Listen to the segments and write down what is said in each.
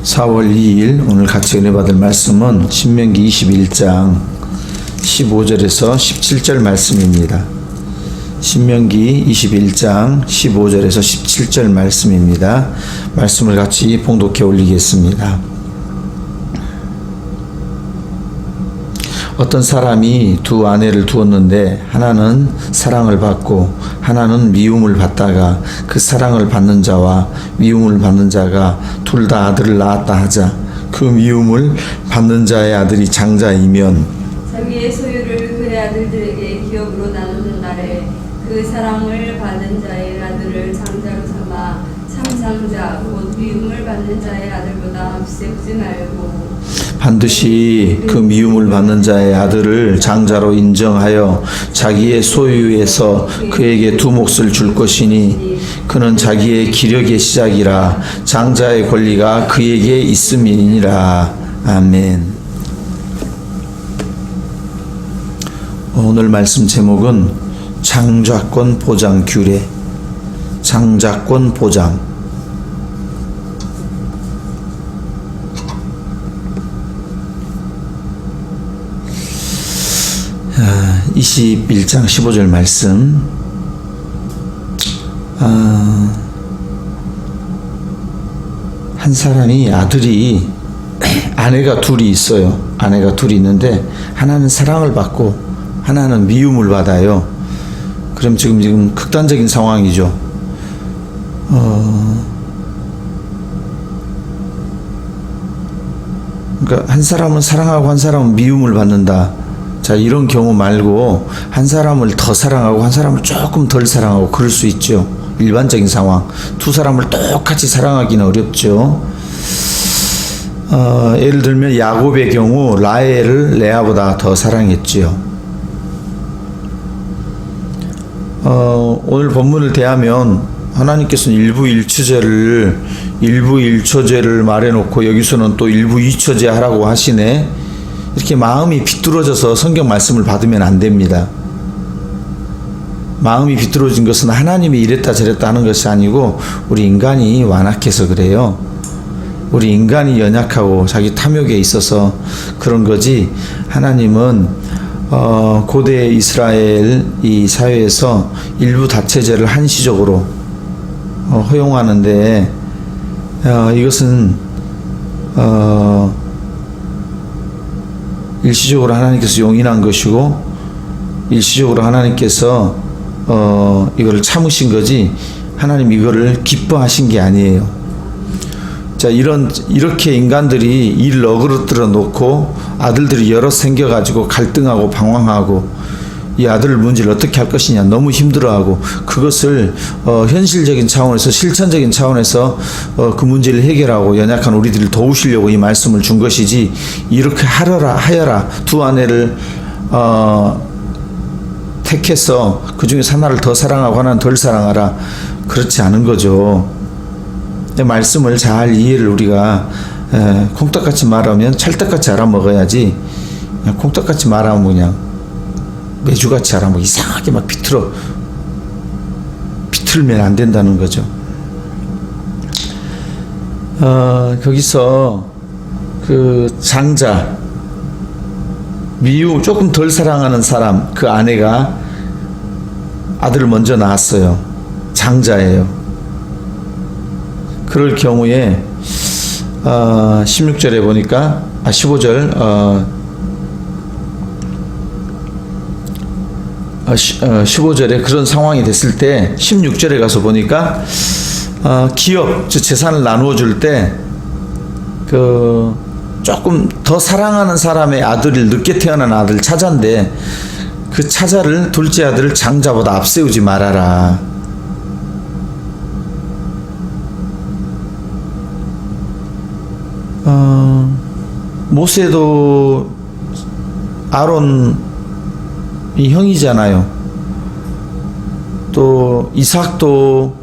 4월 2일 오늘 같이 은혜 받을 말씀은 신명기 21장 15절에서 17절 말씀입니다. 신명기 21장 15절에서 17절 말씀입니다. 말씀을 같이 봉독해 올리겠습니다. 어떤 사람이 두 아내를 두었는데 하나는 사랑을 받고 하나는 미움을 받다가 그 사랑을 받는 자와 미움을 받는 자가 둘 다 아들을 낳았다 하자. 그 미움을 받는 자의 아들이 장자이면 자기의 소유를 그의 아들들에게 기업으로 나누는 날에 그 사랑을 받은 자의 아들을 장자로 삼아 참장자 곧 미움을 받는 자의 아들보다 앞세우지 말고 반드시 그 미움을 받는 자의 아들을 장자로 인정하여 자기의 소유에서 그에게 두 몫을 줄 것이니 그는 자기의 기력의 시작이라 장자의 권리가 그에게 있음이니라. 아멘. 오늘 말씀 제목은 장자권 보장 규례. 장자권 보장. 21장 15절 말씀. 한 사람이 아들이 아내가 둘이 있어요. 아내가 둘이 있는데 하나는 사랑을 받고 하나는 미움을 받아요. 그럼 지금 극단적인 상황이죠. 그러니까 한 사람은 사랑하고 한 사람은 미움을 받는다. 자, 이런 경우 말고 한 사람을 더 사랑하고 한 사람을 조금 덜 사랑하고 그럴 수 있죠. 일반적인 상황. 두 사람을 똑같이 사랑하기는 어렵죠. 예를 들면 야곱의 경우 라헬을 레아보다 더 사랑했지요. 오늘 본문을 대하면 하나님께서는 일부 일초제를 말해놓고 여기서는 또 일부 이초제 하라고 하시네. 이렇게 마음이 비뚤어져서 성경 말씀을 받으면 안 됩니다. 마음이 비뚤어진 것은 하나님이 이랬다 저랬다 하는 것이 아니고 우리 인간이 완악해서 그래요. 우리 인간이 연약하고 자기 탐욕에 있어서 그런 거지. 하나님은 고대 이스라엘 이 사회에서 일부 다체제를 한시적으로 허용하는데 이것은 일시적으로 하나님께서 용인한 것이고 일시적으로 하나님께서 이거를 참으신 거지 하나님 이거를 기뻐하신 게 아니에요. 자, 이렇게 인간들이 일을 어그러뜨려 놓고 아들들이 여럿 생겨가지고 갈등하고 방황하고 이 아들 문제를 어떻게 할 것이냐 너무 힘들어하고 그것을 현실적인 차원에서 실천적인 차원에서 그 문제를 해결하고 연약한 우리들을 도우시려고 이 말씀을 준 것이지 이렇게 하여라 두 아내를 택해서 그 중에서 하나를 더 사랑하고 하나는 덜 사랑하라 그렇지 않은 거죠. 말씀을 잘 이해를 우리가 콩떡같이 말하면 찰떡같이 알아먹어야지 그냥 콩떡같이 말하면 그냥 매주같이 알아먹고 이상하게 막 비틀면 안 된다는 거죠. 거기서 그 장자 미움 조금 덜 사랑하는 사람 그 아내가 아들을 먼저 낳았어요. 장자예요. 그럴 경우에 16절에 보니까 15절 15절에 그런 상황이 됐을 때 16절에 가서 보니까 기업 재산을 나누어 줄 때 그 조금 더 사랑하는 사람의 아들을 늦게 태어난 아들 차자인데 그 차자를 둘째 아들을 장자보다 앞세우지 말아라. 모세도 아론이 형이잖아요. 또 이삭도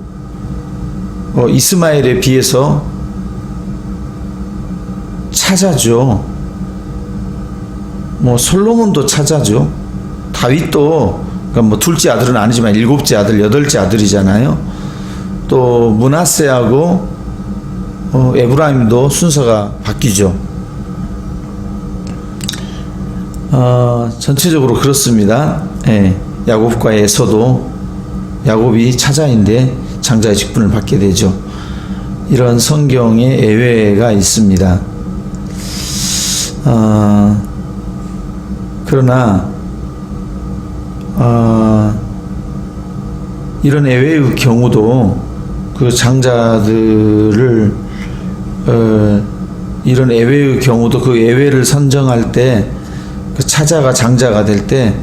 이스마엘에 비해서 차자죠. 뭐 솔로몬도 차자죠. 다윗도 그러니까 뭐 둘째 아들은 아니지만 일곱째 아들, 여덟째 아들이잖아요. 또 므낫세하고 에브라임도 순서가 바뀌죠. 전체적으로 그렇습니다. 예, 야곱과 에서도 야곱이 차자인데 장자의 직분을 받게 되죠. 이런 성경의 예외가 있습니다. 그러나 이런 예외의 경우도 그 장자들을 이런 예외의 경우도 그 예외를 선정할 때 그 차자가 장자가 될 때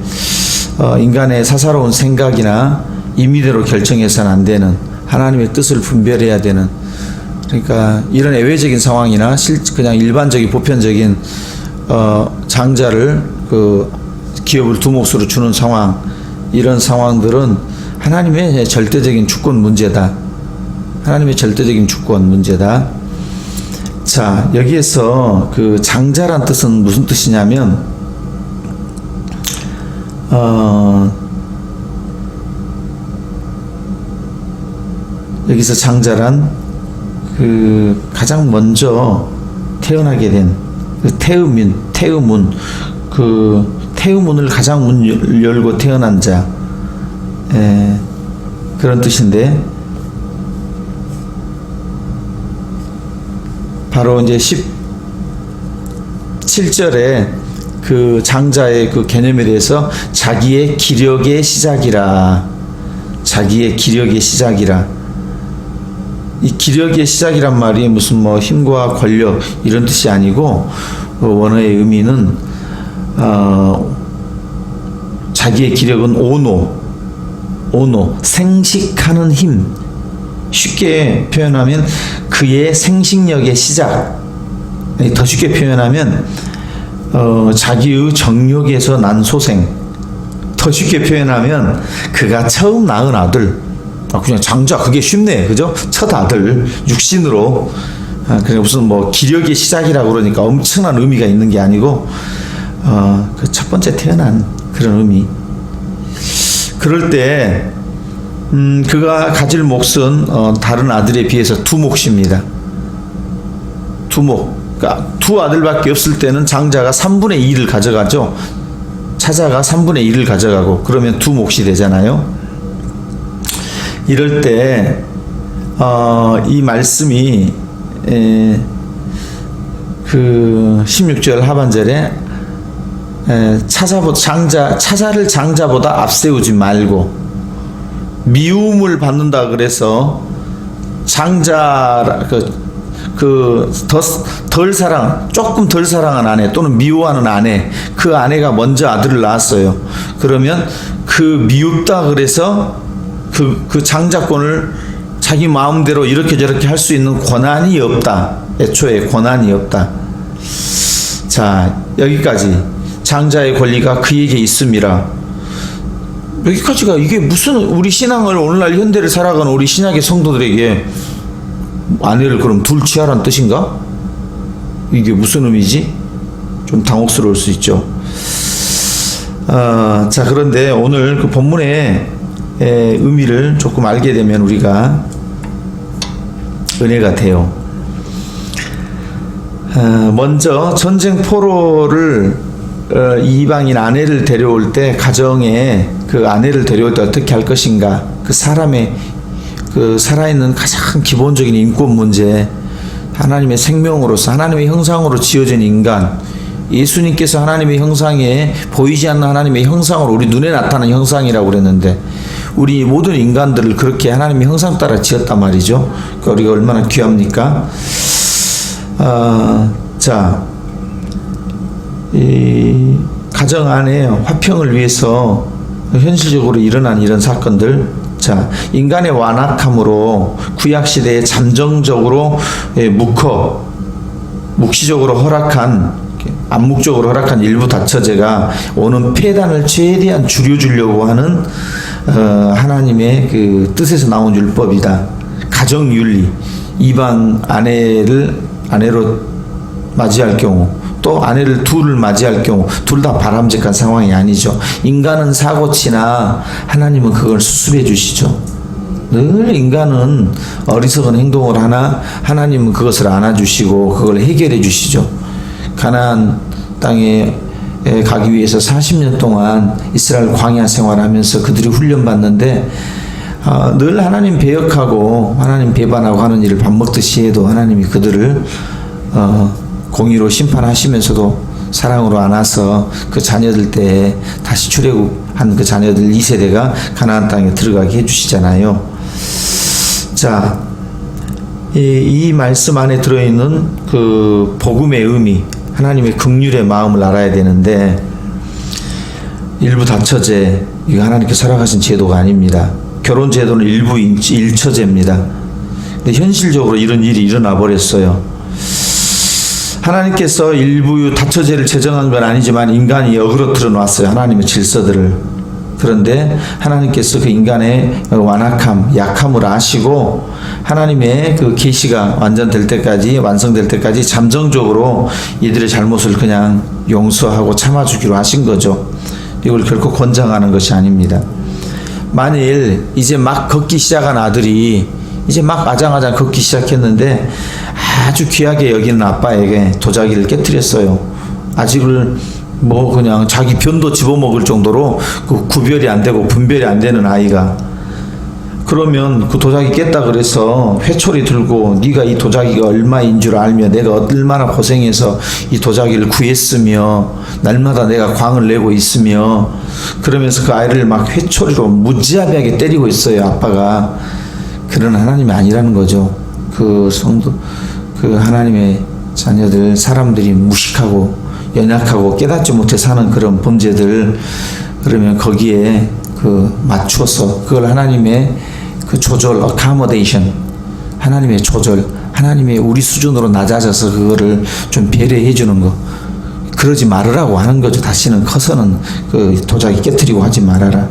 인간의 사사로운 생각이나 임의대로 결정해서는 안 되는 하나님의 뜻을 분별해야 되는, 그러니까 이런 예외적인 상황이나 그냥 일반적인 보편적인 장자를 그 기업을 두 몫으로 주는 상황, 이런 상황들은 하나님의 절대적인 주권 문제다. 하나님의 절대적인 주권 문제다. 자, 여기에서 그 장자란 뜻은 무슨 뜻이냐면 여기서 장자란 그 가장 먼저 태어나게 된 그 태의문, 그 태의문을 가장 문 열고 태어난 자, 그런 뜻인데, 바로 이제 17절에 그 장자의 그 개념에 대해서 자기의 기력의 시작이라, 자기의 기력의 시작이라. 이 기력의 시작이란 말이 무슨 뭐 힘과 권력 이런 뜻이 아니고, 원어의 의미는 자기의 기력은 오노, 생식하는 힘. 쉽게 표현하면 그의 생식력의 시작. 더 쉽게 표현하면 자기의 정력에서 난 소생. 더 쉽게 표현하면 그가 처음 낳은 아들. 그냥 장자, 그게 쉽네, 그죠? 첫 아들 육신으로. 그냥 무슨 뭐 기력의 시작이라고 그러니까 엄청난 의미가 있는 게 아니고 그 첫 번째 태어난 그런 의미. 그럴 때 그가 가질 몫은 다른 아들에 비해서 두 몫입니다. 두 몫. 그러니까 두 아들밖에 없을 때는 장자가 3분의 2를 가져가죠. 차자가 3분의 1을 가져가고, 그러면 두 몫이 되잖아요. 이럴 때 이 말씀이 그 16절 하반절에 차자를 장자보다 앞세우지 말고, 미움을 받는다 그래서 장자 조금 덜 사랑한 아내 또는 미워하는 아내, 그 아내가 먼저 아들을 낳았어요. 그러면 그 미웁다 그래서 그 장자권을 자기 마음대로 이렇게 저렇게 할 수 있는 권한이 없다. 애초에 권한이 없다. 자, 여기까지 장자의 권리가 그에게 있음이라. 여기까지가 이게 무슨, 우리 신앙을 오늘날 현대를 살아가는 우리 신약의 성도들에게 아내를 그럼 둘 취하라는 뜻인가? 이게 무슨 의미지? 좀 당혹스러울 수 있죠. 자, 그런데 오늘 그 본문의 의미를 조금 알게 되면 우리가 은혜가 돼요. 먼저 전쟁 포로를 이방인 아내를 데려올 때, 가정에 그 아내를 데려올 때 어떻게 할 것인가, 그 사람의 그 살아있는 가장 기본적인 인권 문제, 하나님의 생명으로서 하나님의 형상으로 지어진 인간, 예수님께서 하나님의 형상에 보이지 않는 하나님의 형상으로 우리 눈에 나타나는 형상이라고 그랬는데, 우리 모든 인간들을 그렇게 하나님의 형상 따라 지었단 말이죠. 그러니까 우리가 얼마나 귀합니까? 자, 이 가정 안에 화평을 위해서 현실적으로 일어난 이런 사건들. 자, 인간의 완악함으로 구약시대에 잠정적으로 묵시적으로 허락한, 암묵적으로 허락한 일부 다처제가 오는 폐단을 최대한 줄여주려고 하는 하나님의 그 뜻에서 나온 율법이다. 가정윤리. 이방 아내를 아내로 맞이할 경우, 또 아내를 둘을 맞이할 경우 둘 다 바람직한 상황이 아니죠. 인간은 사고치나 하나님은 그걸 수습해 주시죠. 늘 인간은 어리석은 행동을 하나 하나님은 그것을 안아주시고 그걸 해결해 주시죠. 가나안 땅에 가기 위해서 40년 동안 이스라엘 광야 생활하면서 그들이 훈련받는데 늘 하나님 배역하고 하나님 배반하고 하는 일을 밥 먹듯이 해도 하나님이 그들을 공의로 심판하시면서도 사랑으로 안아서 그 자녀들 때에 다시 출애굽한 그 자녀들 2세대가 가나안 땅에 들어가게 해주시잖아요. 자, 이 말씀 안에 들어있는 그 복음의 의미, 하나님의 긍휼의 마음을 알아야 되는데, 일부 다처제, 이거 하나님께서 허락하신 제도가 아닙니다. 결혼 제도는 일부 일처제입니다. 근데 현실적으로 이런 일이 일어나 버렸어요. 하나님께서 일부 다처제를 제정한 건 아니지만 인간이 어그러뜨려 놨어요. 하나님의 질서들을. 그런데 하나님께서 그 인간의 완악함, 약함을 아시고 하나님의 그 계시가 완전될 때까지, 완성될 때까지 잠정적으로 이들의 잘못을 그냥 용서하고 참아주기로 하신 거죠. 이걸 결코 권장하는 것이 아닙니다. 만일 이제 막 걷기 시작한 아들이 이제 막 아장아장 걷기 시작했는데 아주 귀하게 여기는 아빠에게 도자기를 깨뜨렸어요. 아직을 뭐 그냥 자기 변도 집어먹을 정도로 그 구별이 안 되고 분별이 안 되는 아이가, 그러면 그 도자기 깼다 그래서 회초리 들고 네가 이 도자기가 얼마인 줄 알며 내가 얼마나 고생해서 이 도자기를 구했으며 날마다 내가 광을 내고 있으며 그러면서 그 아이를 막 회초리로 무지하게 때리고 있어요. 아빠가. 그런 하나님이 아니라는 거죠. 그 성도, 그 하나님의 자녀들, 사람들이 무식하고 연약하고 깨닫지 못해 사는 그런 범죄들, 그러면 거기에 그 맞추어서 그걸 하나님의 그 조절, accommodation, 하나님의 조절, 하나님의 우리 수준으로 낮아져서 그거를 좀 배려해 주는 거, 그러지 말으라고 하는 거죠. 다시는 커서는 그 도자기 깨뜨리고 하지 말아라.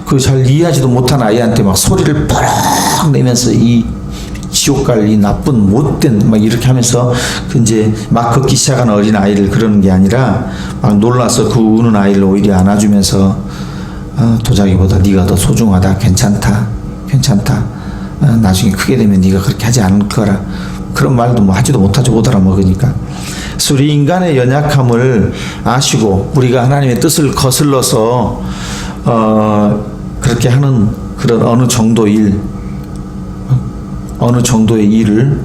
그 잘 이해하지도 못한 아이한테 막 소리를 뻐럭 내면서 이 지옥 갈 이 나쁜 못된 막 이렇게 하면서 그 이제 막 걷기 시작한 어린 아이를 그러는 게 아니라 막 놀라서 그 우는 아이를 오히려 안아주면서 도자기보다 네가 더 소중하다, 괜찮다, 나중에 크게 되면 네가 그렇게 하지 않을 거라. 그런 말도 뭐 하지도 못하죠. 못 알아먹으니까. 그래서 우리 인간의 연약함을 아시고 우리가 하나님의 뜻을 거슬러서 그렇게 하는 그런 어느 정도의 일을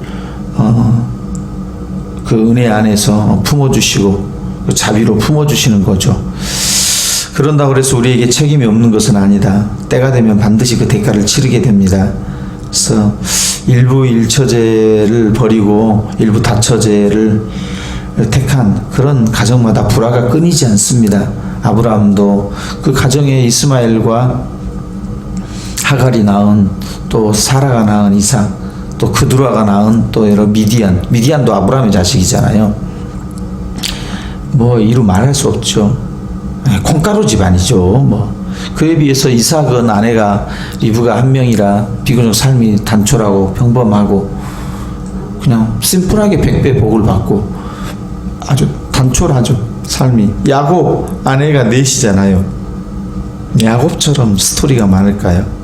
그 은혜 안에서 품어주시고 그 자비로 품어주시는 거죠. 그런다고 해서 우리에게 책임이 없는 것은 아니다. 때가 되면 반드시 그 대가를 치르게 됩니다. 그래서 일부 일처제를 버리고 일부 다처제를 택한 그런 가정마다 불화가 끊이지 않습니다. 아브라함도 그 가정에 이스마엘과 하갈이 낳은, 또 사라가 낳은 이삭, 또 그두라가 낳은 또 여러 미디안도 아브라함의 자식이잖아요. 뭐 이루 말할 수 없죠. 콩가루 집안이죠. 뭐 그에 비해서 이삭은 아내가 리브가 한 명이라 비교적 삶이 단촐하고 평범하고 그냥 심플하게 100배 복을 받고 아주 단촐하죠. 삶이. 야곱 아내가 넷이잖아요. 야곱처럼 스토리가 많을까요?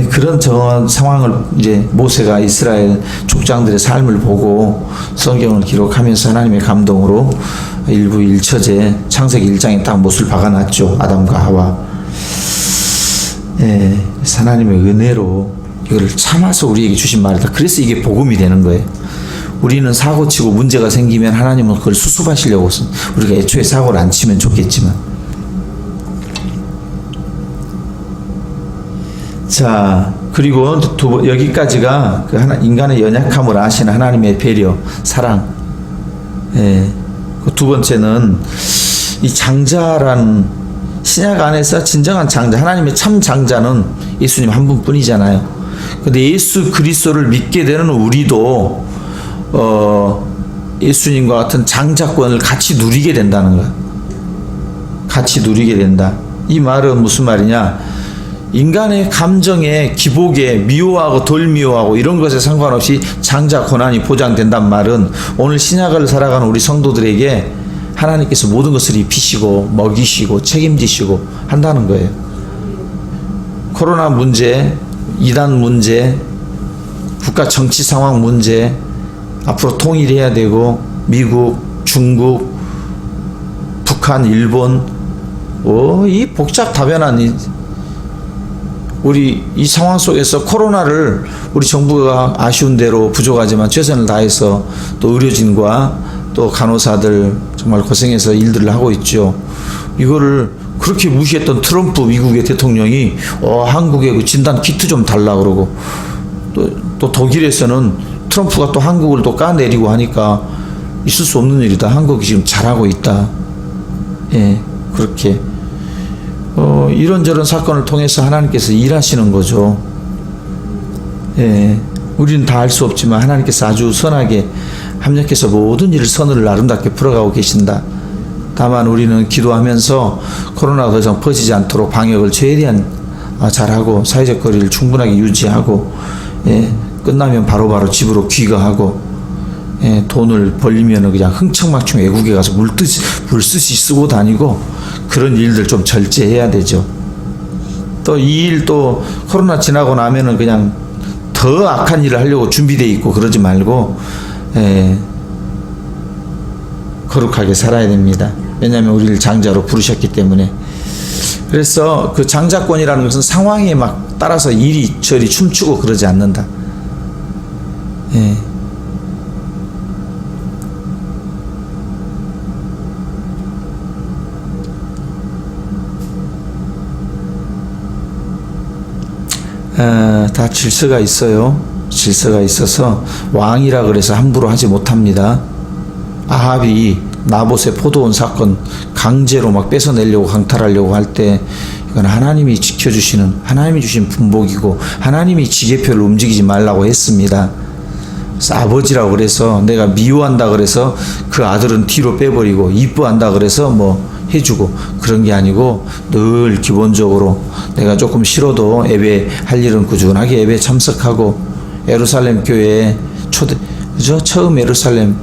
그런 상황을 이제 모세가 이스라엘 족장들의 삶을 보고 성경을 기록하면서 하나님의 감동으로 일부 일처제 창세기 1장에 딱 못을 박아놨죠. 아담과 하와. 하나님의 은혜로 이걸 참아서 우리에게 주신 말이다. 그래서 이게 복음이 되는 거예요. 우리는 사고치고 문제가 생기면 하나님은 그걸 수습하시려고 우리가 애초에 사고를 안 치면 좋겠지만. 자, 그리고 여기까지가 그 인간의 연약함을 아시는 하나님의 배려, 사랑. 그 두 번째는 이 장자라는 신약 안에서 진정한 장자, 하나님의 참 장자는 예수님 한 분뿐이잖아요. 근데 예수 그리스도를 믿게 되는 우리도 예수님과 같은 장자권을 같이 누리게 된다는 거야. 같이 누리게 된다. 이 말은 무슨 말이냐? 인간의 감정에 기복에 미워하고 덜 미워하고 이런 것에 상관없이 장자 권한이 보장된단 말은 오늘 신약을 살아가는 우리 성도들에게 하나님께서 모든 것을 입히시고 먹이시고 책임지시고 한다는 거예요. 코로나 문제, 이단 문제, 국가 정치 상황 문제, 앞으로 통일해야 되고, 미국, 중국, 북한, 일본, 이 복잡다변한 우리 이 상황 속에서 코로나를 우리 정부가 아쉬운 대로 부족하지만 최선을 다해서 또 의료진과 또 간호사들 정말 고생해서 일들을 하고 있죠. 이거를 그렇게 무시했던 트럼프 미국의 대통령이 한국에 그 진단 키트 좀 달라 그러고 또 독일에서는 트럼프가 또 한국을 또 까내리고 하니까 있을 수 없는 일이다. 한국이 지금 잘하고 있다. 예, 그렇게 이런저런 사건을 통해서 하나님께서 일하시는 거죠. 예, 우리는 다 알 수 없지만 하나님께서 아주 선하게 합력해서 모든 일을 선을 아름답게 풀어가고 계신다. 다만 우리는 기도하면서 코로나가 더 이상 퍼지지 않도록 방역을 최대한 잘하고 사회적 거리를 충분하게 유지하고, 예, 끝나면 바로바로 집으로 귀가하고, 예, 돈을 벌리면 그냥 흥청망청 외국에 가서 물쓰시 쓰고 다니고 그런 일들 좀 절제해야 되죠. 또 이 일 또 코로나 지나고 나면은 그냥 더 악한 일을 하려고 준비되어 있고 그러지 말고, 예, 거룩하게 살아야 됩니다. 왜냐하면 우리를 장자로 부르셨기 때문에. 그래서 그 장자권이라는 것은 상황에 막 따라서 이리저리 춤추고 그러지 않는다. 예. 다 질서가 있어요. 질서가 있어서 왕이라 그래서 함부로 하지 못합니다. 아합이 나봇의 포도원 사건 강제로 막 뺏어내려고 강탈하려고 할 때 이건 하나님이 지켜주시는, 하나님이 주신 분복이고 하나님이 지게표를 움직이지 말라고 했습니다. 그래서 아버지라고 그래서 내가 미워한다 그래서 그 아들은 뒤로 빼버리고 이뻐한다 그래서 뭐 해주고 그런 게 아니고 늘 기본적으로 내가 조금 싫어도 예배할 일은 꾸준하게 예배 참석하고, 예루살렘 교회 그죠? 처음 예루살렘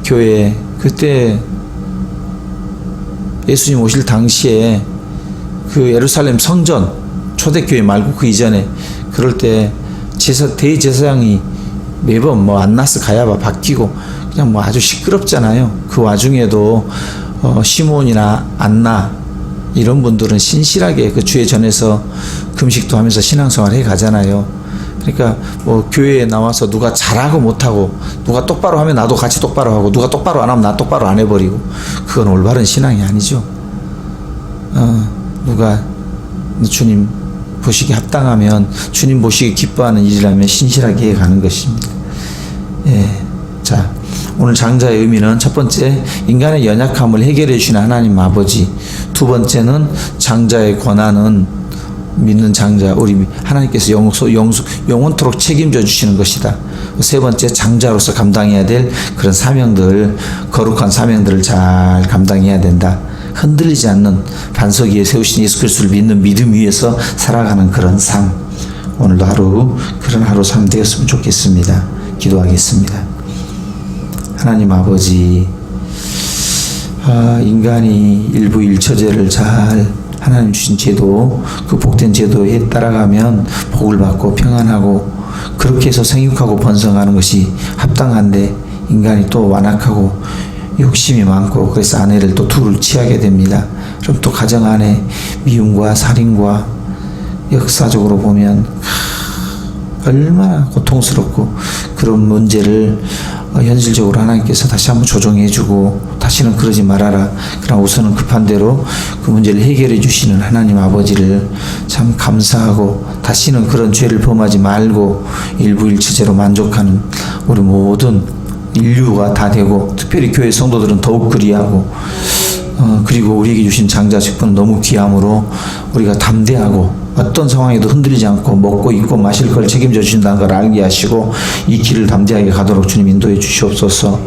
교회 그때 예수님 오실 당시에 그 예루살렘 성전 초대교회 말고 그 이전에 그럴 때 대제사장이 매번 뭐 안나스 가야바 바뀌고 그냥 뭐 아주 시끄럽잖아요. 그 와중에도 시몬이나 안나 이런 분들은 신실하게 그 주의 전에서 금식도 하면서 신앙생활 해 가잖아요. 그러니까 뭐 교회에 나와서 누가 잘하고 못하고 누가 똑바로 하면 나도 같이 똑바로 하고 누가 똑바로 안 하면 나 똑바로 안 해버리고 그건 올바른 신앙이 아니죠. 누가 주님 보시기에 합당하면 주님 보시기에 기뻐하는 일이라면 신실하게 해가는 것입니다. 예. 자, 오늘 장자의 의미는 첫 번째 인간의 연약함을 해결해 주시는 하나님 아버지, 두 번째는 장자의 권한은 믿는 장자 우리 하나님께서 영원토록 책임져 주시는 것이다. 세 번째 장자로서 감당해야 될 그런 사명들, 거룩한 사명들을 잘 감당해야 된다. 흔들리지 않는 반석 위에 세우신 예수 그리스도를 믿는 믿음 위에서 살아가는 그런 삶, 오늘도 하루 그런 하루 삶 되었으면 좋겠습니다. 기도하겠습니다. 하나님 아버지, 인간이 일부일처제를 잘 하나님 주신 제도, 그 복된 제도에 따라가면 복을 받고 평안하고 그렇게 해서 생육하고 번성하는 것이 합당한데 인간이 또 완악하고 욕심이 많고 그래서 아내를 또 둘을 취하게 됩니다. 그럼 또 가정 안에 미움과 살인과 역사적으로 보면 얼마나 고통스럽고 그런 문제를 현실적으로 하나님께서 다시 한번 조정해주고 다시는 그러지 말아라. 그러나 우선은 급한 대로 그 문제를 해결해 주시는 하나님 아버지를 참 감사하고 다시는 그런 죄를 범하지 말고 일부일처제로 만족하는 우리 모든 인류가 다 되고 특별히 교회 성도들은 더욱 그리하고 그리고 우리에게 주신 장자 직분은 너무 귀함으로 우리가 담대하고 어떤 상황에도 흔들리지 않고 먹고 입고 마실 걸 책임져 주신다는 걸 알게 하시고 이 길을 담대하게 가도록 주님 인도해 주시옵소서.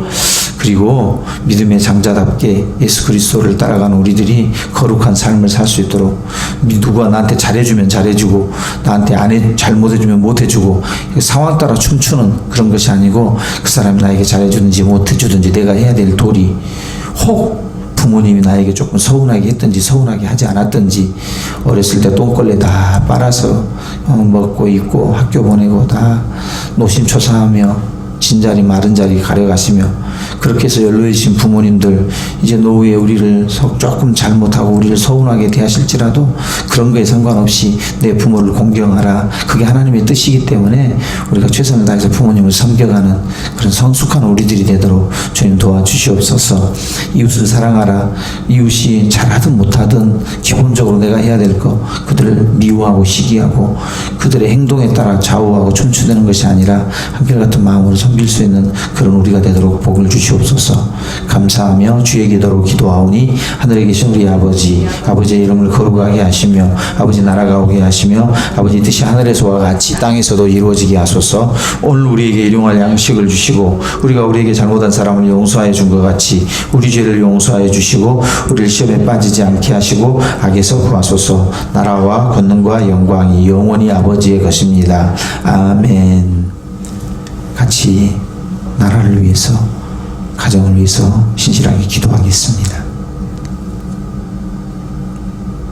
그리고 믿음의 장자답게 예수 그리스도를 따라가는 우리들이 거룩한 삶을 살 수 있도록 누가 나한테 잘해주면 잘해주고 나한테 잘못해주면 못해주고 상황 따라 춤추는 그런 것이 아니고 그 사람이 나에게 잘해주든지 못해주든지 내가 해야 될 도리 혹 부모님이 나에게 조금 서운하게 했든지 서운하게 하지 않았든지 어렸을 때 똥걸레 다 빨아서 먹고 있고 학교 보내고 다 노심초사하며 진자리 마른 자리 가려가시며 그렇게 해서 연로해진 부모님들 이제 노후에 우리를 조금 잘못하고 우리를 서운하게 대하실지라도 그런 거에 상관없이 내 부모를 공경하라. 그게 하나님의 뜻이기 때문에 우리가 최선을 다해서 부모님을 섬겨가는 그런 성숙한 우리들이 되도록 주님 도와주시옵소서. 이웃을 사랑하라. 이웃이 잘하든 못하든 기본적으로 내가 해야 될 거 그들을 미워하고 시기하고 그들의 행동에 따라 좌우하고 춤추되는 것이 아니라 한결같은 마음으로 섬길 수 있는 그런 우리가 되도록 복을 주시옵소서. 감사하며 주의 기도로 기도하오니 하늘에 계신 우리 아버지, 아버지의 이름을 거룩하게 하시며 아버지 나라가 오게 하시며 아버지 뜻이 하늘에서와 같이 땅에서도 이루어지게 하소서. 오늘 우리에게 일용할 양식을 주시고 우리가 우리에게 잘못한 사람을 용서하여 준 것 같이 우리 죄를 용서하여 주시고 우리를 시험에 빠지지 않게 하시고 악에서 구하소서. 나라와 권능과 영광이 영원히 아버지의 것입니다. 아멘. 같이 나라를 위해서 가정을 위해서 신실하게